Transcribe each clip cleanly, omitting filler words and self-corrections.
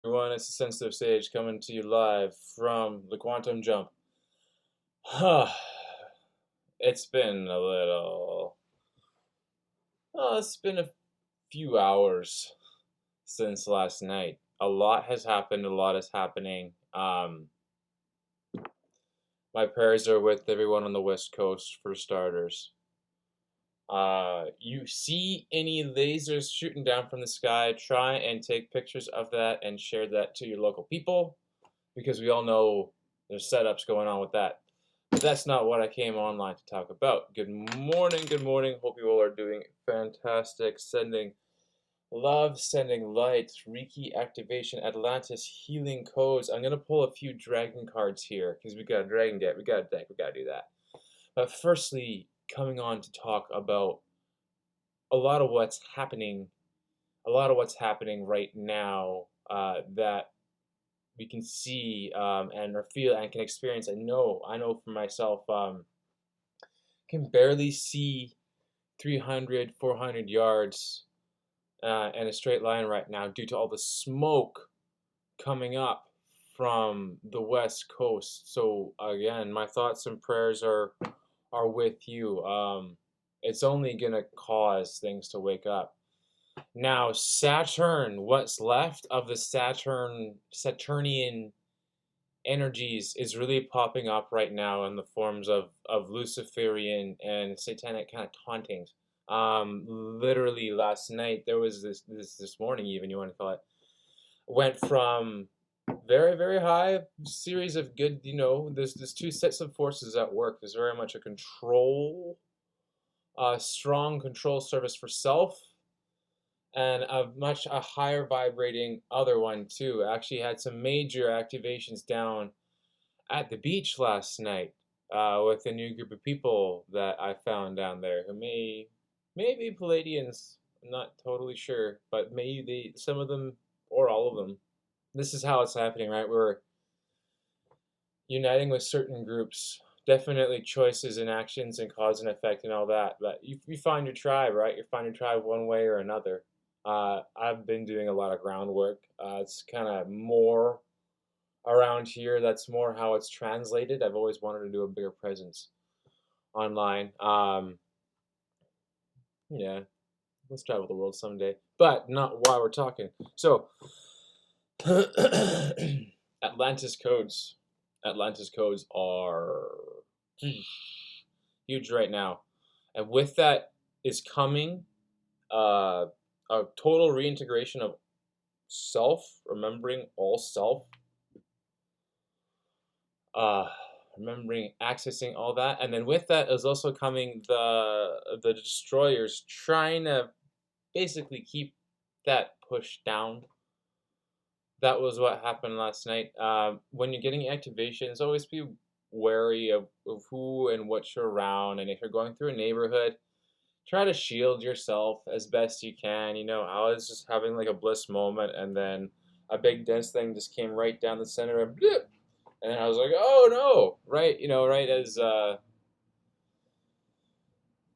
Everyone, it's the Sensitive Sage coming to you live from the Quantum Jump. It's been a little. It's been a few hours since last night. A lot has happened, a lot is happening. My prayers are with everyone on the West Coast, for starters. You see any lasers shooting down from the sky, try and take pictures of that and share that to your local people, because we all know there's setups going on with that. But that's not what I came online to talk about. Good morning, good morning. Hope you all are doing fantastic. Sending love, sending light, Reiki activation, Atlantis healing codes. I'm gonna pull a few dragon cards here because we got a dragon deck. We got a deck. We gotta do that. But firstly, coming on to talk about a lot of what's happening, right now that we can see and or feel and can experience. I know for myself, can barely see 300, 400 yards in a straight line right now due to all the smoke coming up from the West Coast. So again, my thoughts and prayers are with you. It's only gonna cause things to wake up. Now, Saturn, what's left of the Saturnian energies is really popping up right now in the forms of Luciferian and satanic kind of tauntings. Literally last night there was this morning, even you want to call it, went from very very high series of good. There's two sets of forces at work. There's very much a control, strong control service for self, and a higher vibrating other one too. Actually had some major activations down at the beach last night with a new group of people that I found down there who may be Palladians. I'm not totally sure, but maybe some of them or all of them. This is how it's happening, right? We're uniting with certain groups. Definitely choices and actions and cause and effect and all that. But you find your tribe, right? You find your tribe one way or another. I've been doing a lot of groundwork. It's kind of more around here. That's more how it's translated. I've always wanted to do a bigger presence online. Yeah, let's travel the world someday, but not while we're talking. So, Atlantis codes. Atlantis codes are huge right now, and with that is coming a total reintegration of self, remembering all self, uh, remembering accessing all that, and then with that is also coming the destroyers trying to basically keep that pushed down. That was what happened last night. When you're getting activations, always be wary of who and what you're around, and if you're going through a neighborhood, try to shield yourself as best you can. I was just having like a bliss moment, and then a big dense thing just came right down the center and blip, and then I was like, oh no, right, right as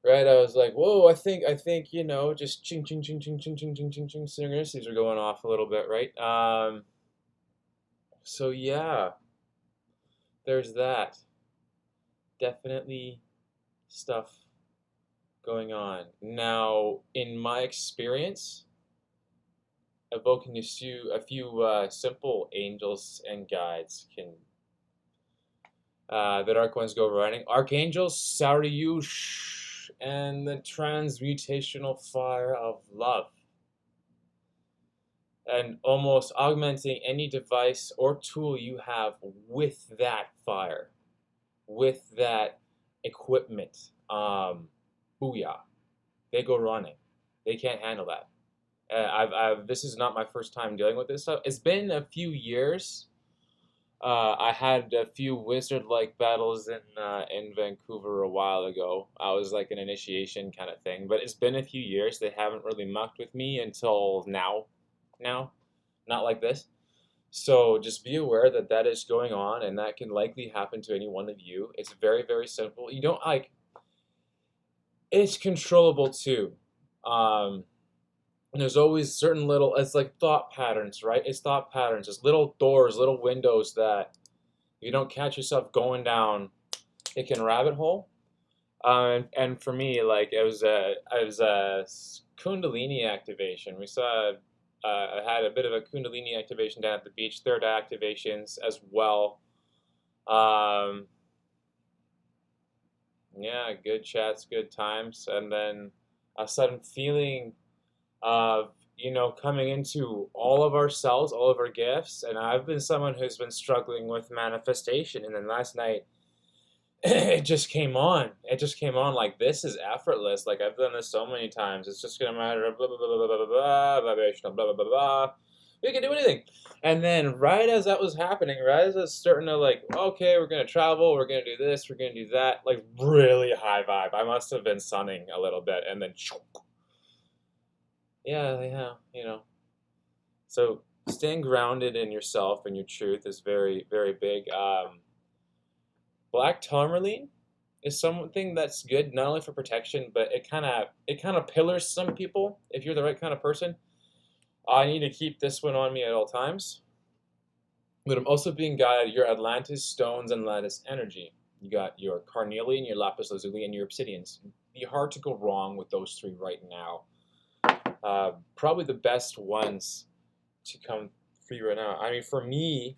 right, I was like, whoa, I think, just ching ching ching ching ching ching ching ching ching synchronicities are going off a little bit, right? So yeah, there's that. Definitely stuff going on. Now, in my experience, evoking a few simple angels and guides can that Archons go running. Archangels, Saryush, and the transmutational fire of love. And almost augmenting any device or tool you have with that fire, with that equipment. Booyah. They go running. They can't handle that. This is not my first time dealing with this stuff. It's been a few years. I had a few wizard-like battles in Vancouver a while ago. I was like an initiation kind of thing, but it's been a few years. They haven't really mucked with me until now. Now, not like this. So just be aware that that is going on, and that can likely happen to any one of you. It's very, very simple. You don't like. It's controllable too. Um, And there's always certain little, it's like thought patterns, right? It's thought patterns. It's little doors, little windows that you don't catch yourself going down. It can rabbit hole. And for me, like it was a Kundalini activation. We saw I had a bit of a Kundalini activation down at the beach. Third activations as well. Um, yeah, good chats, good times, and then a sudden feeling of coming into all of ourselves, all of our gifts. And I've been someone who's been struggling with manifestation, and then last night it just came on. It just came on like this is effortless. Like I've done this so many times. It's just gonna matter of blah blah blah blah blah blah blah vibrational blah blah blah blah. We can do anything. And then right as that was happening, right as I was starting to like, okay, we're gonna travel, we're gonna do this, we're gonna do that, like really high vibe. I must have been sunning a little bit, and then yeah, yeah, So staying grounded in yourself and your truth is very, very big. Black tourmaline is something that's good not only for protection, but it kind of pillars some people if you're the right kind of person. I need to keep this one on me at all times. But I'm also being guided your Atlantis stones and Atlantis energy. You got your carnelian, your lapis lazuli, and your obsidians. It'd be hard to go wrong with those three right now. Probably the best ones to come for you right now. I mean, for me,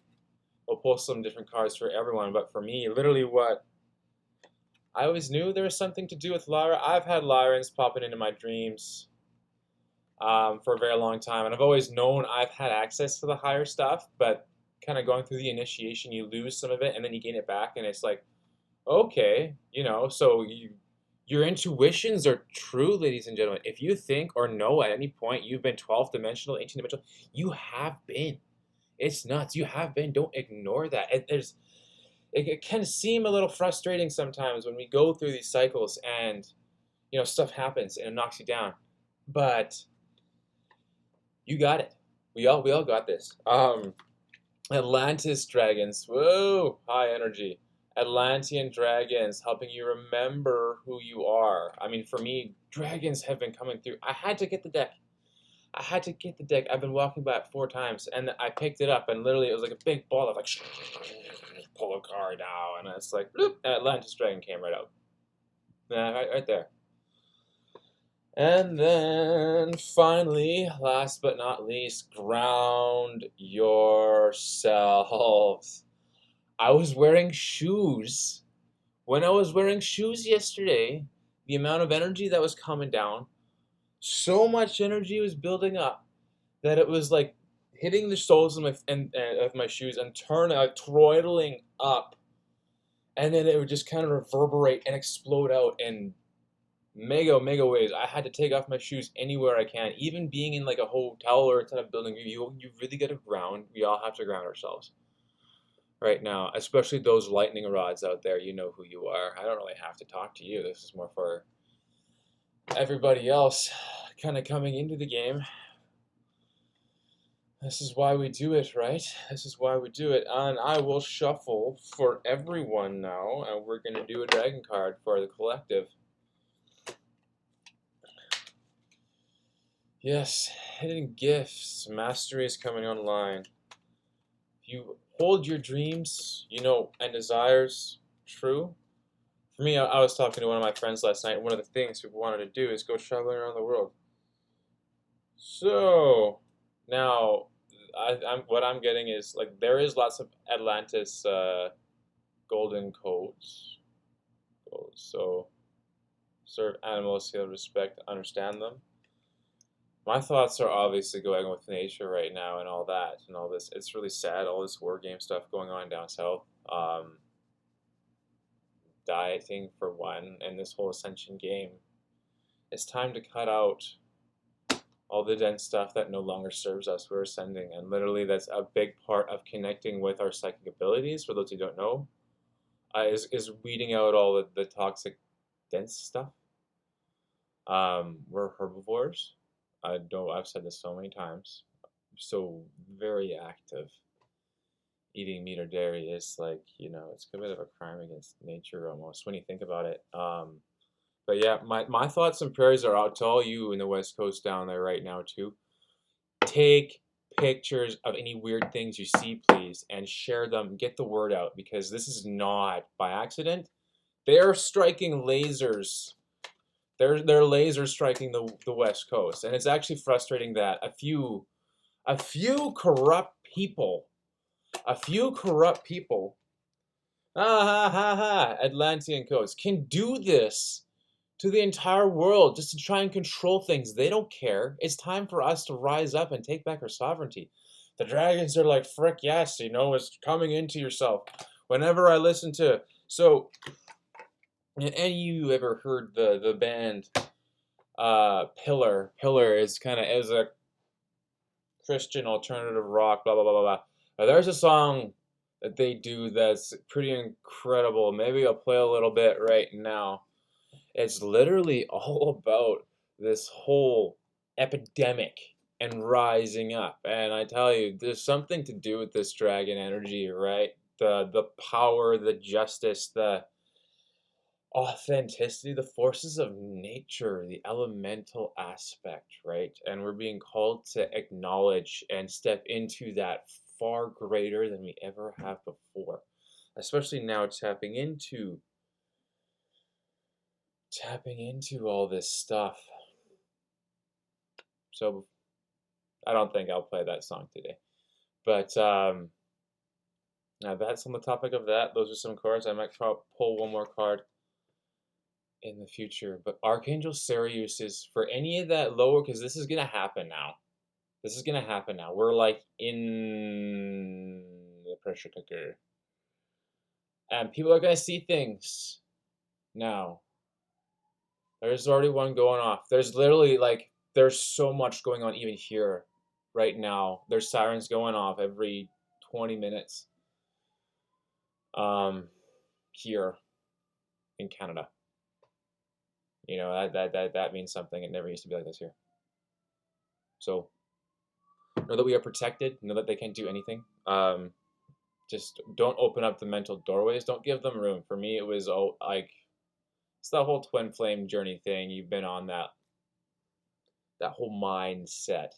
I'll post some different cards for everyone, but for me, literally what I always knew there was something to do with Lyra. I've had Lyrans popping into my dreams for a very long time, and I've always known I've had access to the higher stuff, but kind of going through the initiation, you lose some of it, and then you gain it back, and it's like, okay, so your intuitions are true, ladies and gentlemen. If you think or know at any point you've been 12th dimensional, 18th dimensional, you have been. It's nuts. You have been. Don't ignore that. It can seem a little frustrating sometimes when we go through these cycles and stuff happens and it knocks you down. But you got it. We all got this. Atlantis dragons. Whoa, high energy. Atlantean dragons helping you remember who you are. I mean, for me, dragons have been coming through. I had to get the deck. I've been walking by it 4 times, and I picked it up, and literally it was like a big ball of like, pull a card out, and it's like, bloop, Atlantis dragon came right out. Yeah, right there. And then finally, last but not least, ground yourselves. I was wearing shoes. When I was wearing shoes yesterday, the amount of energy that was coming down, so much energy was building up that it was like hitting the soles of my shoes and throttling up, and then it would just kind of reverberate and explode out in mega waves. I had to take off my shoes anywhere I can, even being in like a hotel or inside a building. You really got to ground. We all have to ground ourselves right now, especially those lightning rods out there. You know who you are. I don't really have to talk to you. This is more for everybody else kind of coming into the game. This is why we do it, right? This is why we do it. And I will shuffle for everyone now, and we're going to do a dragon card for the collective. Yes, hidden gifts. Mastery is coming online. If you hold your dreams, and desires true. For me, I was talking to one of my friends last night, and one of the things we wanted to do is go traveling around the world. So, now, what I'm getting is, like, there is lots of Atlantis golden codes. So, serve animals, heal, respect, understand them. My thoughts are obviously going with nature right now and all that and all this. It's really sad, all this war game stuff going on down south. Dieting for one, and this whole ascension game. It's time to cut out all the dense stuff that no longer serves us. We're ascending, and literally that's a big part of connecting with our psychic abilities. For those who don't know, is weeding out all the toxic, dense stuff. We're herbivores. I've said this so many times. So very active. Eating meat or dairy is like, it's a bit of a crime against nature almost when you think about it. But But yeah, my thoughts and prayers are out to all you in the West Coast down there right now too. Take pictures of any weird things you see, please, and share them. Get the word out, because this is not by accident. They're striking lasers. They're laser striking the West Coast, and it's actually frustrating that a few corrupt people, Atlantean coast, can do this to the entire world just to try and control things. They don't care. It's time for us to rise up and take back our sovereignty. The dragons are like, frick yes, it's coming into yourself. Whenever I listen to, so, any of you ever heard the band Pillar? Pillar is a Christian alternative rock, blah blah blah blah blah. Now, there's a song that they do that's pretty incredible. Maybe I'll play a little bit right now. It's literally all about this whole epidemic and rising up. And I tell you, there's something to do with this dragon energy, right? The power, the justice, the authenticity, the forces of nature, the elemental aspect, right? And we're being called to acknowledge and step into that far greater than we ever have before. Especially now tapping into all this stuff. So I don't think I'll play that song today. But now that's on the topic of that. Those are some cards. I might pull one more card in the future. But Archangel Sirius is for any of that lower, because this is going to happen now. This is going to happen now. We're like in the pressure cooker. And people are going to see things now. There's already one going off. There's literally there's so much going on even here right now. There's sirens going off every 20 minutes here in Canada. That means something. It never used to be like this here. So know that we are protected. Know that they can't do anything. Just don't open up the mental doorways. Don't give them room. For me, it was it's the whole twin flame journey thing. You've been on that whole mindset.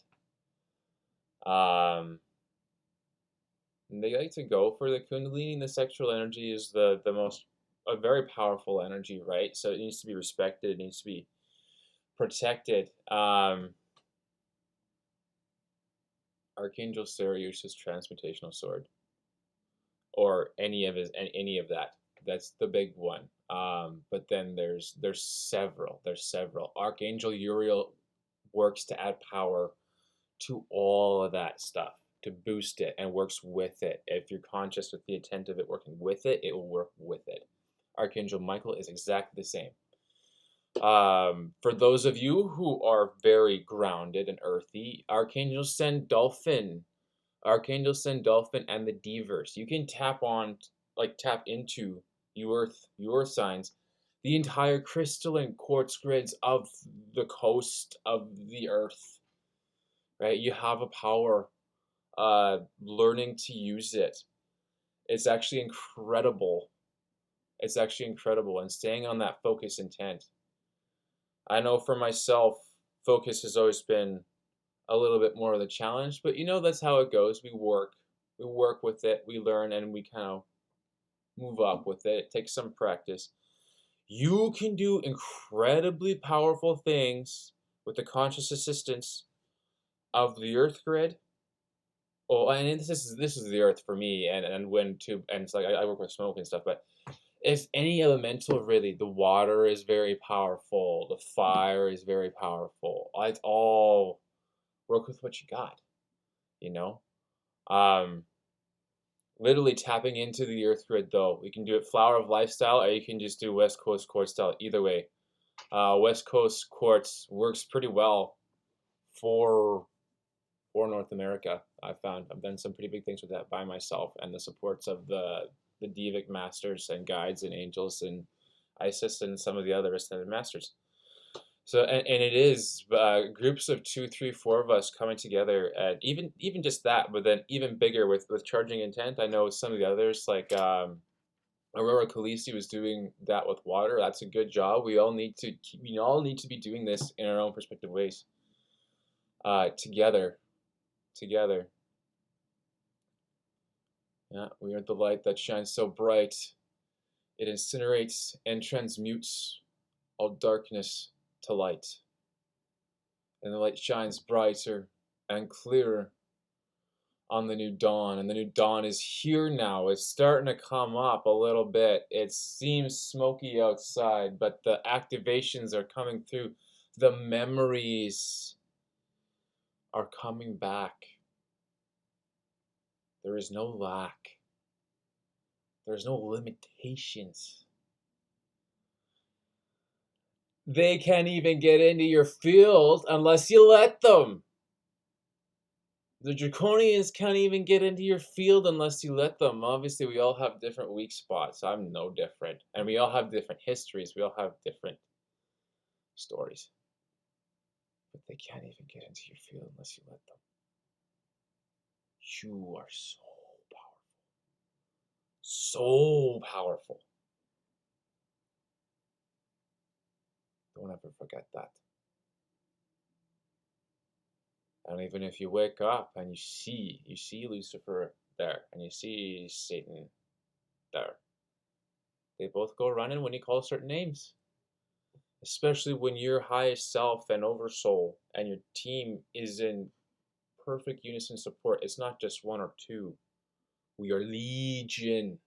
They like to go for the Kundalini. The sexual energy is a very powerful energy, right? So it needs to be respected. It needs to be protected. Archangel Sirius's transmutational sword, or any of that. That's the big one. But then there's several. Archangel Uriel works to add power to all of that stuff, to boost it, and works with it. If you're conscious with the intent of it working with it, it will work with it. Archangel Michael is exactly the same. For those of you who are very grounded and earthy, Archangel Sandalphon, and the Divers. You can tap into your earth signs, the entire crystalline quartz grids of the coast of the earth. Right? You have a power. Learning to use it. It's actually incredible. And staying on that focus intent. I know for myself, focus has always been a little bit more of the challenge, but that's how it goes. We work with it, we learn, and we kind of move up with it. It takes some practice. You can do incredibly powerful things with the conscious assistance of the earth grid. Oh, and this is the earth for me, and wind too, and it's like I work with smoke and stuff, but if any elemental, really, the water is very powerful, the fire is very powerful. It's all work with what you got, literally tapping into the earth grid, though. You can do it flower of lifestyle, or you can just do West Coast quartz style. Either way, West Coast quartz works pretty well for North America. I've done some pretty big things with that by myself, and the supports of the Divic masters and guides and angels and Isis and some of the other ascended masters. So and it is groups of 2, 3, 4 of us coming together, and even just that, but then even bigger with charging intent. I know some of the others, like Aurora Khaleesi was doing that with water. That's a good job. We all need to be doing this in our own perspective ways. Together. Together. Yeah, we are the light that shines so bright. It incinerates and transmutes all darkness to light. And the light shines brighter and clearer on the new dawn. And the new dawn is here now. It's starting to come up a little bit. It seems smoky outside, but the activations are coming through. The memories are coming back. There is no lack. There's no limitations. They can't even get into your field unless you let them. The draconians can't even get into your field unless you let them. Obviously, we all have different weak spots. I'm no different. And we all have different histories. We all have different stories. But they can't even get into your field unless you let them. You are so powerful. So powerful. Don't ever forget that. And even if you wake up and you see Lucifer there, and you see Satan there, they both go running when you call certain names. Especially when your highest self and oversoul and your team is in perfect unison support. It's not just one or two. We are legion.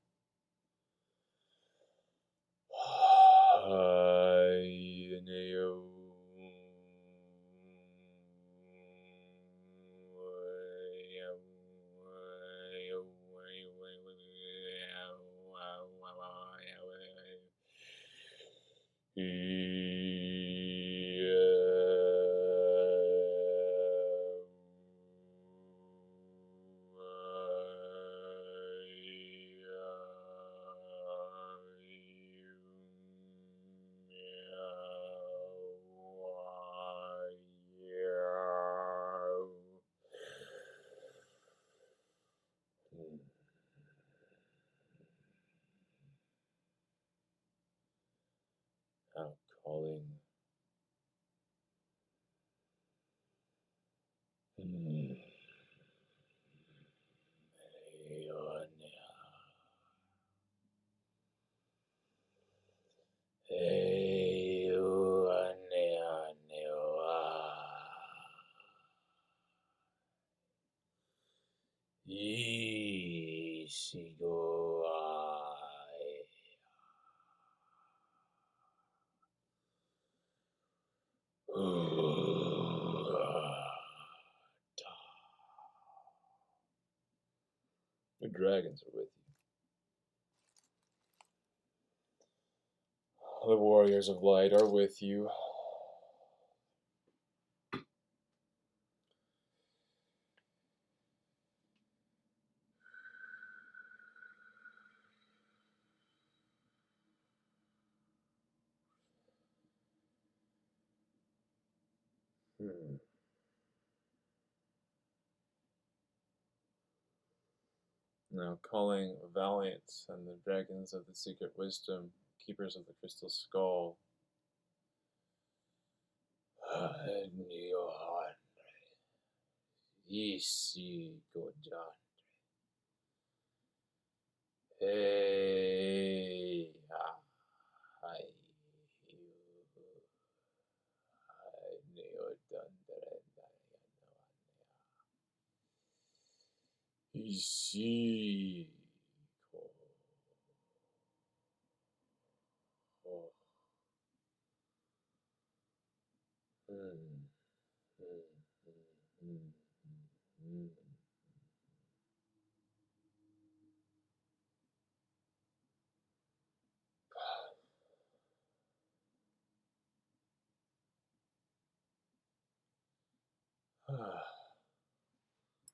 Now calling the dragons are with you. The warriors of light are with you. Now calling Valiant and the dragons of the secret wisdom, keepers of the crystal skull. Hey,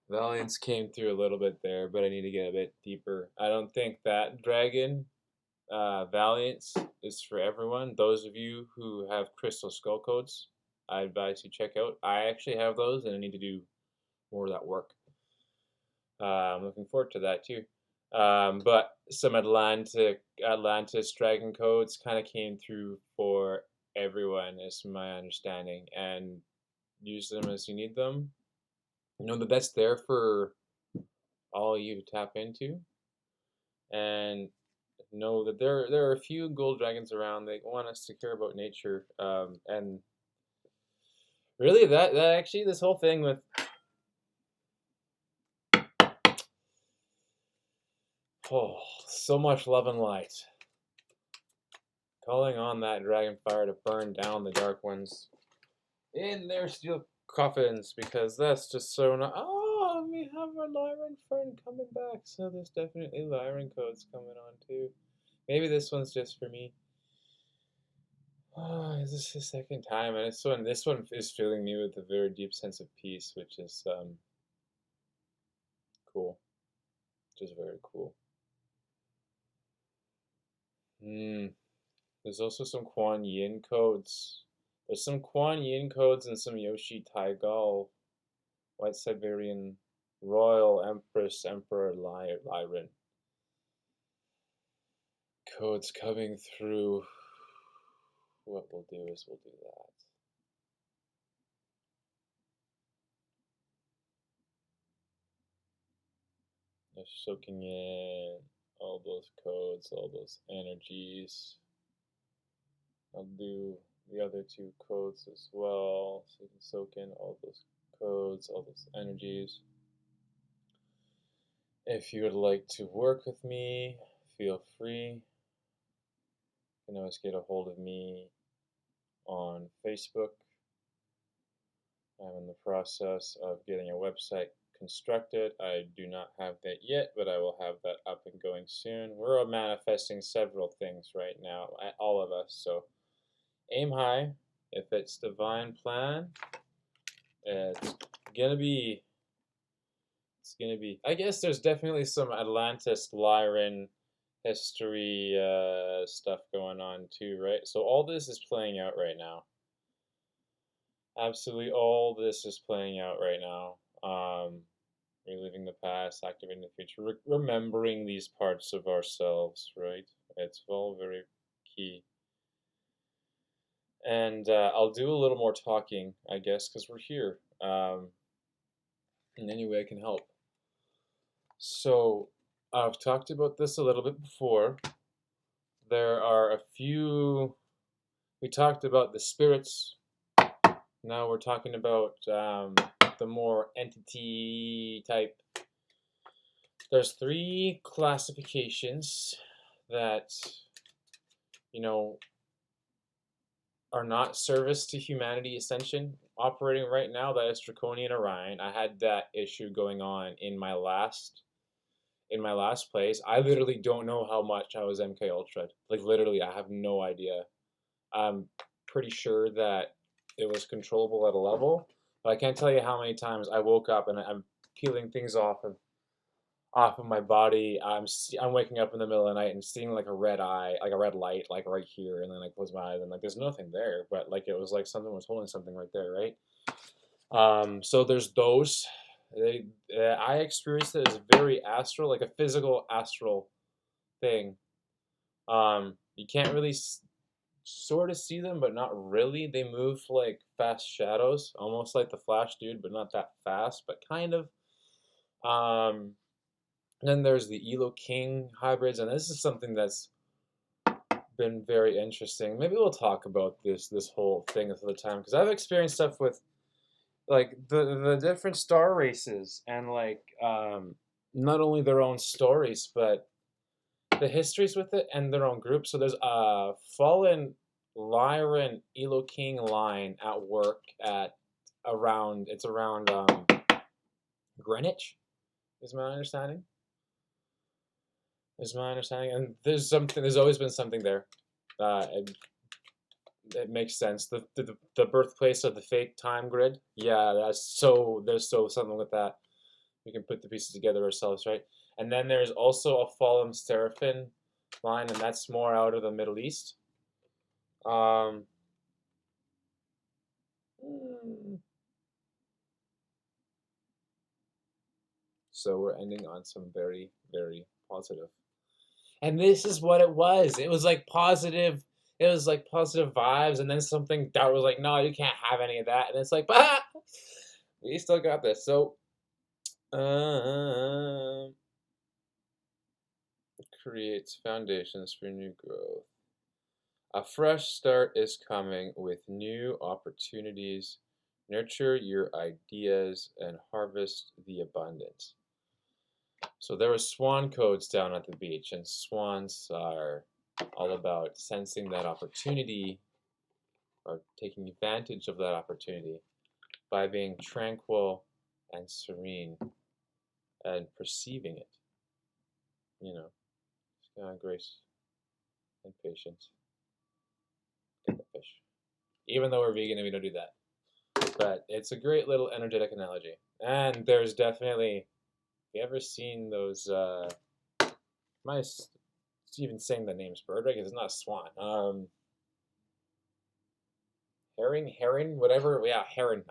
Valiance came through a little bit there, but I need to get a bit deeper. I don't think that dragon, Valiance, is for everyone. Those of you who have crystal skull codes, I advise you check out. I actually have those, and I need to do more of that work. I'm looking forward to that too. But some Atlantis dragon codes kind of came through for everyone, is my understanding, and use them as you need them. Know that that's there for all you to tap into, and know that there are a few gold dragons around. They want us to care about nature, and really that actually this whole thing with so much love and light, calling on that dragon fire to burn down the dark ones in their steel coffins, because that's just so not. Oh, we have our Lyran friend coming back, so there's definitely Lyran codes coming on too. Maybe this one's just for me. Oh, this is the second time, and this one is filling me with a very deep sense of peace, which is cool, which is very cool. There's also some Kuan Yin codes. There's some Kuan Yin codes and some Yoshi Taigal, White Siberian Royal Empress Emperor Lyran codes coming through. What we'll do is we'll do that. Just soaking in all those codes, all those energies. I'll do the other two codes as well, so you can soak in all those codes, all those energies. If you would like to work with me, feel free. You can always get a hold of me on Facebook. I'm in the process of getting a website constructed. I do not have that yet, but I will have that up and going soon. We're manifesting several things right now, all of us, so aim high. If it's divine plan, it's gonna be, I guess there's definitely some Atlantis, Lyran history stuff going on too, right? So all this is playing out right now. Absolutely all this is playing out right now. Reliving the past, activating the future, remembering these parts of ourselves, right? It's all very key. And I'll do a little more talking, I guess, because we're here. In any way I can help. So I've talked about this a little bit before. There are a few. We talked about the spirits. Now we're talking about the more entity type. There's 3 classifications that, you know, are not service to humanity ascension operating right now. That is Draconian Orion. I had that issue going on in my last place. I literally don't know how much I was MK Ultra. Like literally, I have no idea. I'm pretty sure that it was controllable at a level, but I can't tell you how many times I woke up and I'm peeling things off of my body. I'm waking up in the middle of the night and seeing like a red eye, like a red light, like right here, and then I close my eyes and like there's nothing there, but like it was like something was holding something right there, right? So there's those. I experienced it as very astral, like a physical astral thing. You can't really sort of see them, but not really. They move like fast shadows, almost like the Flash dude, but not that fast, but kind of. Then there's the Elo King hybrids, and this is something that's been very interesting. Maybe we'll talk about this whole thing at the time, because I've experienced stuff with like the different star races and like not only their own stories, but the histories with it and their own group. So there's a fallen Lyran Elo King line at work at around Greenwich, is my understanding. And there's always been something there. It makes sense. The birthplace of the fake time grid. Yeah, there's something with that. We can put the pieces together ourselves, right? And then there's also a fallen Seraphim line, and that's more out of the Middle East. So we're ending on some very, very positive. And this is what it was. It was like positive. It was like positive vibes, and then something that was like, no, you can't have any of that. And it's like, bah! We still got this. So, um, creates foundations for new growth. A fresh start is coming with new opportunities. Nurture your ideas and harvest the abundance. So there were swan codes down at the beach, and swans are all about sensing that opportunity or taking advantage of that opportunity by being tranquil and serene and perceiving it. You know, grace and patience. Get the fish. Even though we're vegan and we don't do that. But it's a great little energetic analogy. And there's definitely, have you ever seen those, am I even saying the name's bird right? Because it's not a swan. Heron, whatever. Yeah, heron.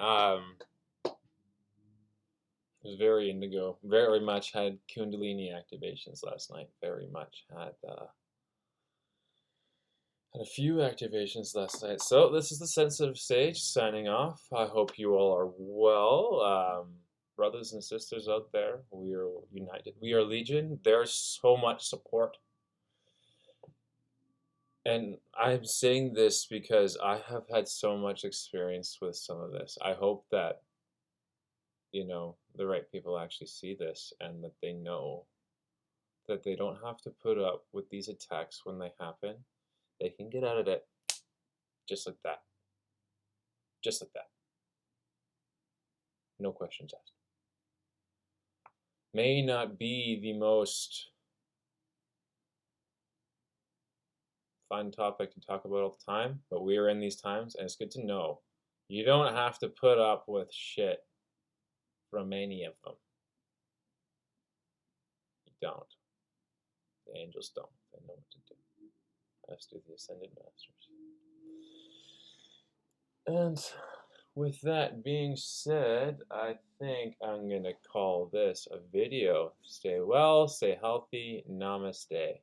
It was very indigo. Very much had Kundalini activations last night. Very much had a few activations last night. So this is the Sensitive Sage signing off. I hope you all are well. Brothers and sisters out there, we are united. We are Legion. There's so much support. And I'm saying this because I have had so much experience with some of this. I hope that, the right people actually see this and that they know that they don't have to put up with these attacks when they happen. They can get out of it just like that. Just like that. No questions asked. May not be the most fun topic to talk about all the time, but we are in these times, and it's good to know you don't have to put up with shit from any of them. You don't. The angels don't. They know what to do. As do the Ascended Masters. And with that being said, I think I'm going to call this a video. Stay well, stay healthy, namaste.